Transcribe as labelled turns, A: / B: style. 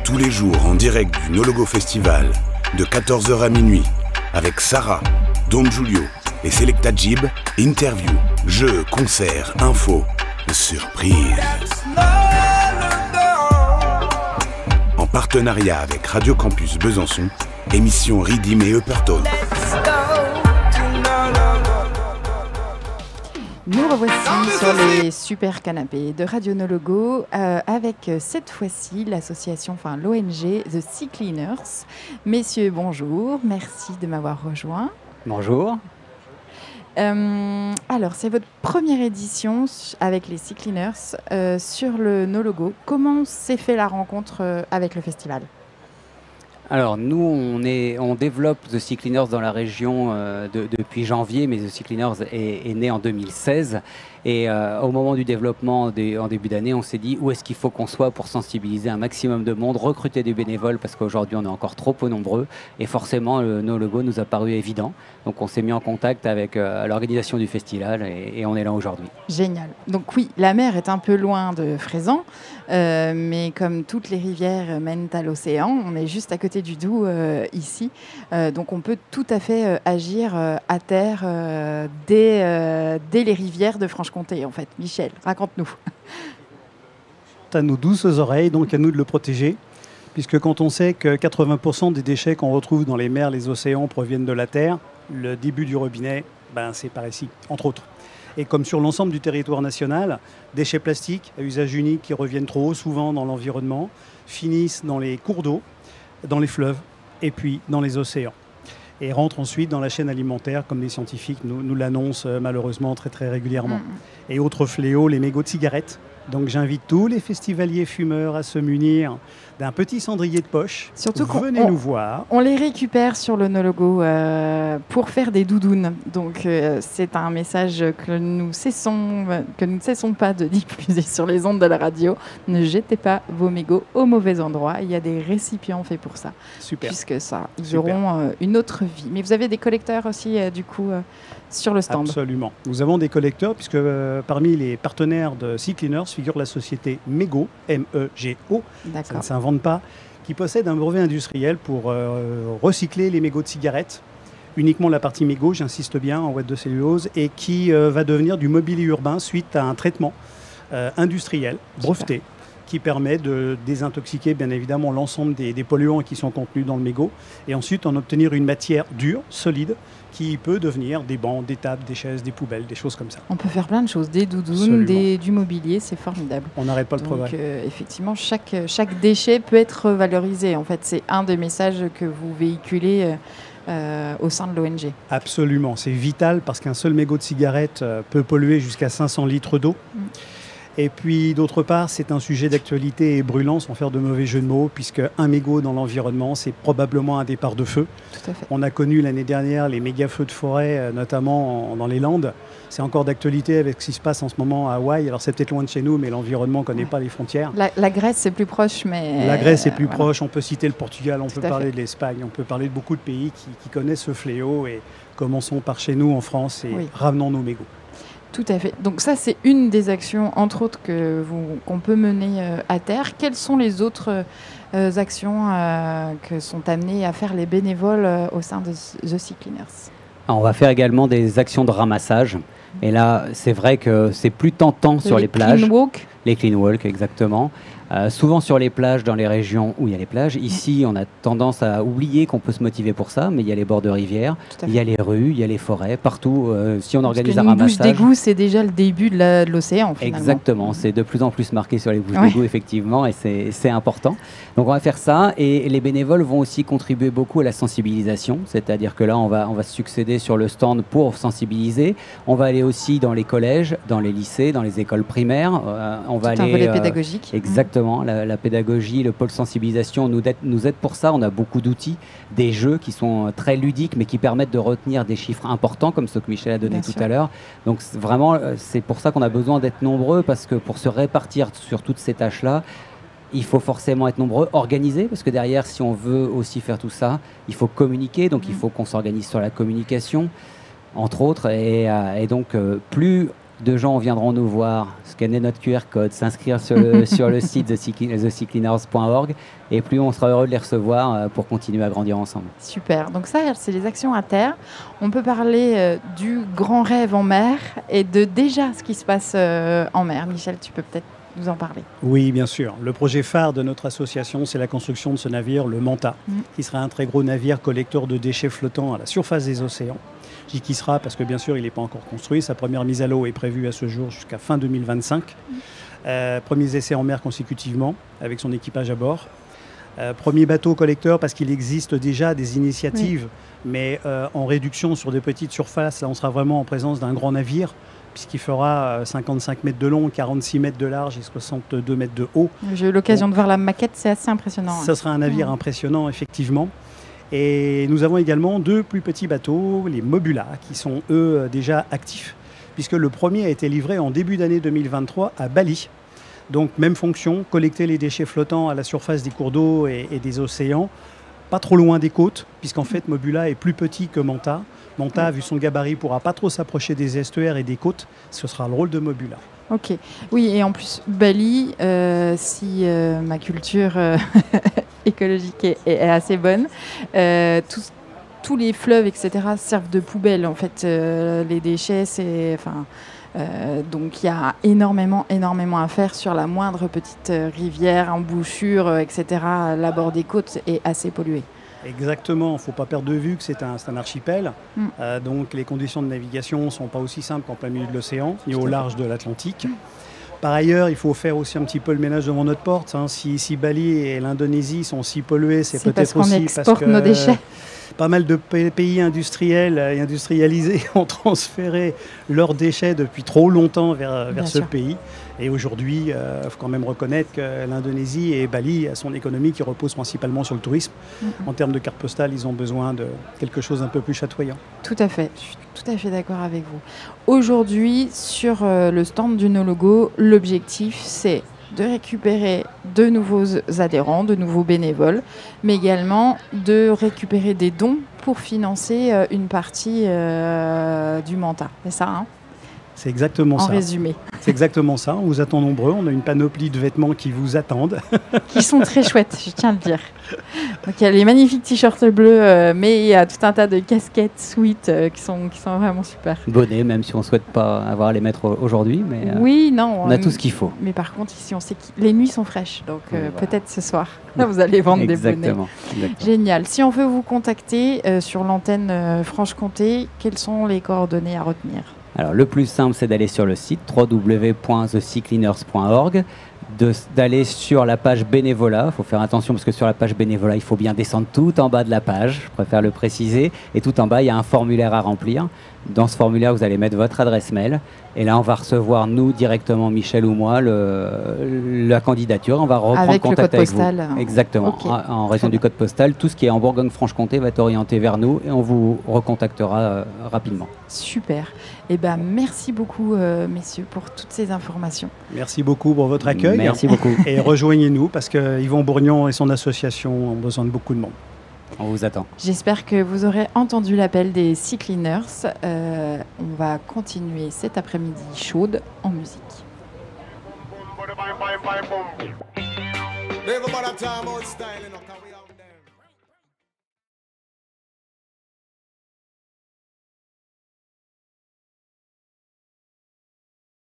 A: Tous les jours en direct du No Logo Festival, de 14 h à minuit, avec Sarah, Don Julio et Selecta Jib, interview, jeux, concerts, infos, surprise. En partenariat avec Radio Campus Besançon, émission Redeem et Upperton.
B: Nous revoici sur les super canapés de Radio No Logo avec cette fois-ci l'association, enfin l'ONG The Sea Cleaners. Messieurs, bonjour, merci de m'avoir rejoint.
C: Bonjour.
B: Alors, c'est votre première édition avec les Sea Cleaners sur le No Logo. Comment s'est fait la rencontre avec le festival ?
C: Alors nous, on développe The Sea Cleaners dans la région depuis janvier, mais The Sea Cleaners est né en 2016. Et au moment du développement en début d'année, on s'est dit où est-ce qu'il faut qu'on soit pour sensibiliser un maximum de monde, recruter des bénévoles parce qu'aujourd'hui on est encore trop peu nombreux et forcément le No Logo nous a paru évident. Donc on s'est mis en contact avec l'organisation du festival et on est là aujourd'hui.
B: Génial. Donc oui, la mer est un peu loin de Frézan, mais comme toutes les rivières mènent à l'océan, on est juste à côté du Doubs ici. Donc on peut tout à fait agir à terre dès les rivières de Franche-Comté en fait. Michel, raconte-nous.
D: À nos douces oreilles, donc à nous de le protéger, puisque quand on sait que 80% des déchets qu'on retrouve dans les mers, les océans proviennent de la terre, le début du robinet, c'est par ici, entre autres. Et comme sur l'ensemble du territoire national, déchets plastiques à usage unique qui reviennent trop souvent dans l'environnement, finissent dans les cours d'eau, dans les fleuves et puis dans les océans. Et rentrent ensuite dans la chaîne alimentaire, comme les scientifiques nous l'annoncent malheureusement très très régulièrement. Et autre fléau, les mégots de cigarettes. Donc j'invite tous les festivaliers fumeurs à se munir d'un petit cendrier de poche.
B: Surtout
D: venez nous voir.
B: On les récupère sur le No Logo pour faire des doudounes. Donc c'est un message que nous ne cessons pas de diffuser sur les ondes de la radio. Ne jetez pas vos mégots au mauvais endroit. Il y a des récipients faits pour ça.
D: Super.
B: Puisque ça, ils auront une autre vie. Mais vous avez des collecteurs aussi du coup sur le stand.
D: Absolument. Nous avons des collecteurs puisque parmi les partenaires de Sea Cleaners figure la société Mego, M-E-G-O, ça ne s'invente pas, qui possède un brevet industriel pour recycler les mégots de cigarettes, uniquement la partie mégot, j'insiste bien, en ouate de cellulose, et qui va devenir du mobilier urbain suite à un traitement industriel, breveté, qui permet de désintoxiquer bien évidemment l'ensemble des polluants qui sont contenus dans le mégot, et ensuite en obtenir une matière dure, solide, qui peut devenir des bancs, des tables, des chaises, des poubelles, des choses comme ça.
B: On peut faire plein de choses, des doudounes, du mobilier, c'est formidable.
D: On n'arrête pas le progrès.
B: Effectivement, chaque déchet peut être valorisé. En fait, c'est un des messages que vous véhiculez au sein de l'ONG.
D: Absolument, c'est vital parce qu'un seul mégot de cigarette peut polluer jusqu'à 500 litres d'eau. Et puis, d'autre part, c'est un sujet d'actualité et brûlant, sans faire de mauvais jeu de mots, puisque un mégot dans l'environnement, c'est probablement un départ de feu.
B: Tout à fait.
D: On a connu l'année dernière les méga-feux de forêt, notamment dans les Landes. C'est encore d'actualité avec ce qui se passe en ce moment à Hawaï. Alors, c'est peut-être loin de chez nous, mais l'environnement ne connaît pas les frontières.
B: La Grèce, c'est plus proche, mais...
D: La Grèce est plus proche. On peut citer le Portugal, on peut parler de l'Espagne, on peut parler de beaucoup de pays qui connaissent ce fléau. Et commençons par chez nous, en France, et ramenons nos mégots.
B: Tout à fait. Donc ça, c'est une des actions, entre autres, qu'on peut mener à terre. Quelles sont les autres actions que sont amenés à faire les bénévoles au sein de The Sea Cleaners ?
C: On va faire également des actions de ramassage. Et là, c'est vrai que c'est plus tentant sur les plages.
B: Clean walk.
C: Les clean walk, exactement. Souvent sur les plages, dans les régions où il y a les plages. Ici, on a tendance à oublier qu'on peut se motiver pour ça, mais il y a les bords de rivière, il y a les rues, il y a les forêts, partout. Si on organise un ramassage...
B: Parce qu'une bouche d'égout, c'est déjà le début de l'océan, finalement.
C: Exactement, c'est de plus en plus marqué sur les bouches d'égout, effectivement, et c'est important. Donc on va faire ça, et les bénévoles vont aussi contribuer beaucoup à la sensibilisation, c'est-à-dire que là, on va se succéder sur le stand pour sensibiliser. On va aller aussi dans les collèges, dans les lycées, dans les écoles primaires. On va aller...
B: un volet pédagogique.
C: Exactement. La pédagogie, le pôle sensibilisation nous aide pour ça. On a beaucoup d'outils, des jeux qui sont très ludiques mais qui permettent de retenir des chiffres importants comme ceux que Michel a donné tout à l'heure. Donc vraiment, c'est pour ça qu'on a besoin d'être nombreux parce que pour se répartir sur toutes ces tâches-là, il faut forcément être nombreux, organisés, parce que derrière, si on veut aussi faire tout ça, il faut communiquer, donc il faut qu'on s'organise sur la communication, entre autres, et donc plus de gens viendront nous voir, scanner notre QR code, s'inscrire sur le site thecleaners.org, et plus on sera heureux de les recevoir pour continuer à grandir ensemble.
B: Super. Donc ça, c'est les actions à terre. On peut parler du grand rêve en mer et de déjà ce qui se passe en mer. Michel, tu peux peut-être nous en parler.
D: Oui, bien sûr. Le projet phare de notre association, c'est la construction de ce navire, le Manta, qui sera un très gros navire collecteur de déchets flottants à la surface des océans. Je dis qui sera parce que bien sûr il n'est pas encore construit. Sa première mise à l'eau est prévue à ce jour jusqu'à fin 2025. Premiers essais en mer consécutivement avec son équipage à bord. Premier bateau collecteur parce qu'il existe déjà des initiatives, mais en réduction sur des petites surfaces. Là on sera vraiment en présence d'un grand navire puisqu'il fera 55 mètres de long, 46 mètres de large et 62 mètres de haut.
B: J'ai eu l'occasion de voir la maquette, c'est assez impressionnant.
D: Ça sera un navire impressionnant effectivement. Et nous avons également 2 plus petits bateaux, les Mobula, qui sont eux déjà actifs, puisque le premier a été livré en début d'année 2023 à Bali. Donc même fonction, collecter les déchets flottants à la surface des cours d'eau et des océans, pas trop loin des côtes, puisqu'en fait Mobula est plus petit que Manta. Manta, vu son gabarit, ne pourra pas trop s'approcher des estuaires et des côtes. Ce sera le rôle de Mobula.
B: Ok. Oui, et en plus, Bali, si ma culture écologique est assez bonne, tous les fleuves, etc., servent de poubelle. En fait, les déchets, donc il y a énormément à faire sur la moindre petite rivière, embouchure, etc. L'abord des côtes est assez pollué.
D: Exactement, il ne faut pas perdre de vue que c'est un archipel. Donc les conditions de navigation ne sont pas aussi simples qu'en plein milieu de l'océan, ni au large de l'Atlantique. Par ailleurs, il faut faire aussi un petit peu le ménage devant notre porte. Si Bali et l'Indonésie sont si pollués, c'est peut-être aussi parce que
B: nos déchets.
D: Pas mal de pays industriels et industrialisés ont transféré leurs déchets depuis trop longtemps vers ce pays. Et aujourd'hui, il faut quand même reconnaître que l'Indonésie et Bali a son économie qui repose principalement sur le tourisme. En termes de carte postale, ils ont besoin de quelque chose d'un peu plus chatoyant.
B: Tout à fait, je suis tout à fait d'accord avec vous. Aujourd'hui, sur le stand du No-Logo, l'objectif, c'est de récupérer de nouveaux adhérents, de nouveaux bénévoles, mais également de récupérer des dons pour financer une partie du Manta. C'est ça, hein ?
D: C'est exactement ça.
B: En résumé.
D: C'est exactement ça. On vous attend nombreux. On a une panoplie de vêtements qui vous attendent.
B: Qui sont très chouettes, je tiens à le dire. Donc il y a les magnifiques t-shirts bleus, mais il y a tout un tas de casquettes, sweats qui sont vraiment super.
C: Bonnets, même si on ne souhaite pas avoir à les mettre aujourd'hui, mais
B: oui, non,
C: on a tout ce qu'il faut.
B: Mais par contre, ici, on sait que les nuits sont fraîches, donc peut-être ce soir, là, vous allez vendre des bonnets.
C: Exactement.
B: Génial. Si on veut vous contacter sur l'antenne Franche-Comté, quelles sont les coordonnées à retenir ?
C: Alors, le plus simple, c'est d'aller sur le site www.thecleaners.org, d'aller sur la page bénévolat. Il faut faire attention parce que sur la page bénévolat, il faut bien descendre tout en bas de la page, je préfère le préciser. Et tout en bas, il y a un formulaire à remplir. Dans ce formulaire, vous allez mettre votre adresse mail. Et là, on va recevoir, nous, directement, Michel ou moi, la candidature. On va reprendre contact avec vous. Avec le code postal. Exactement. Okay. En raison du code postal, tout ce qui est en Bourgogne-Franche-Comté va être orienté vers nous et on vous recontactera rapidement.
B: Super. Eh ben, merci beaucoup, messieurs, pour toutes ces informations.
D: Merci beaucoup pour votre accueil.
C: Merci beaucoup.
D: Et rejoignez-nous parce que Yvon Bourgnon et son association ont besoin de beaucoup de monde.
C: On vous attend.
B: J'espère que vous aurez entendu l'appel des Sea Cleaners. On va continuer cet après-midi chaude en musique.